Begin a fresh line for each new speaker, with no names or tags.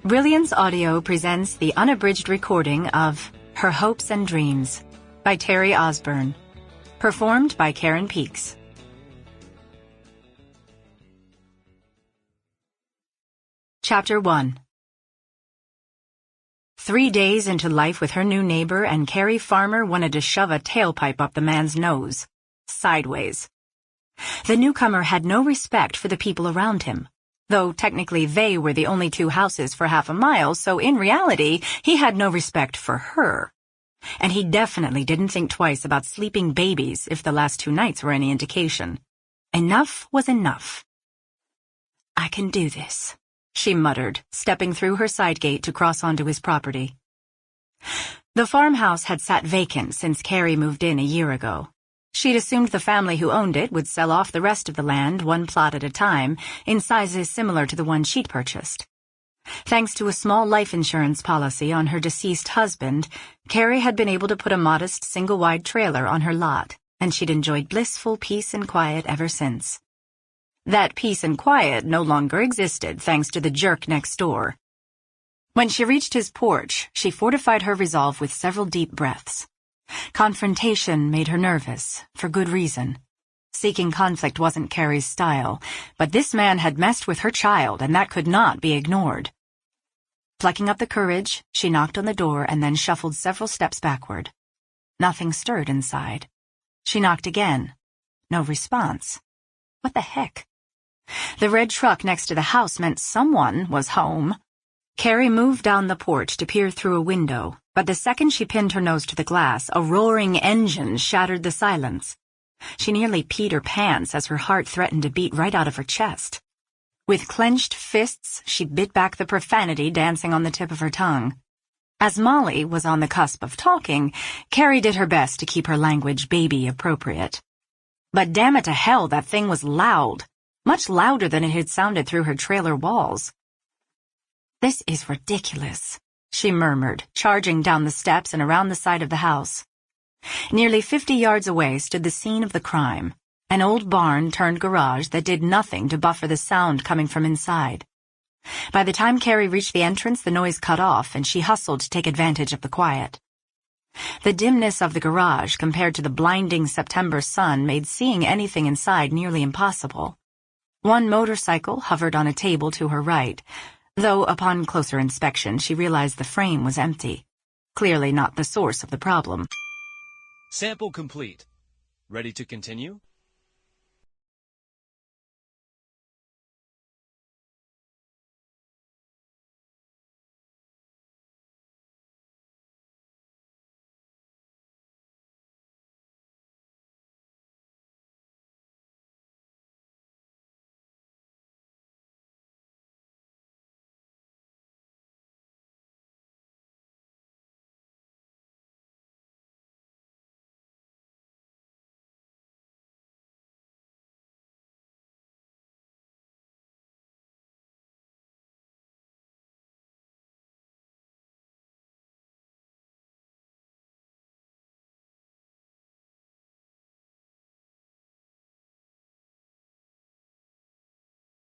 Brilliance Audio presents the unabridged recording of Her Hopes and Dreams by Terri Osburn, performed by Karen Peaks. Chapter 1. 3 days into life with her new neighbor, and Carrie Farmer wanted to shove a tailpipe up the man's nose, sideways. The newcomer had no respect for the people around him, though technically they were the only 2 houses for half a mile, so in reality, he had no respect for her. And he definitely didn't think twice about sleeping babies if the last 2 nights were any indication. Enough was enough. "I can do this," she muttered, stepping through her side gate to cross onto his property. The farmhouse had sat vacant since Carrie moved in a year ago. She'd assumed the family who owned it would sell off the rest of the land 1 plot at a time, in sizes similar to the one she'd purchased. Thanks to a small life insurance policy on her deceased husband, Carrie had been able to put a modest single-wide trailer on her lot, and she'd enjoyed blissful peace and quiet ever since. That peace and quiet no longer existed thanks to the jerk next door. When she reached his porch, she fortified her resolve with several deep breaths. Confrontation made her nervous, for good reason. Seeking conflict wasn't Carrie's style, but this man had messed with her child, and that could not be ignored. Plucking up the courage, she knocked on the door and then shuffled several steps backward. Nothing stirred inside. She knocked again. No response. What the heck? The red truck next to the house meant someone was home. Carrie moved down the porch to peer through a window, but the second she pinned her nose to the glass, a roaring engine shattered the silence. She nearly peed her pants as her heart threatened to beat right out of her chest. With clenched fists, she bit back the profanity dancing on the tip of her tongue. As Molly was on the cusp of talking, Carrie did her best to keep her language baby-appropriate. But damn it to hell, that thing was loud, much louder than it had sounded through her trailer walls. "This is ridiculous," she murmured, charging down the steps and around the side of the house. Nearly 50 yards away stood the scene of the crime, an old barn-turned-garage that did nothing to buffer the sound coming from inside. By the time Carrie reached the entrance, the noise cut off, and she hustled to take advantage of the quiet. The dimness of the garage compared to the blinding September sun made seeing anything inside nearly impossible. One motorcycle hovered on a table to her right, though upon closer inspection she realized the frame was empty. Clearly not the source of the problem.
Sample complete. Ready to continue?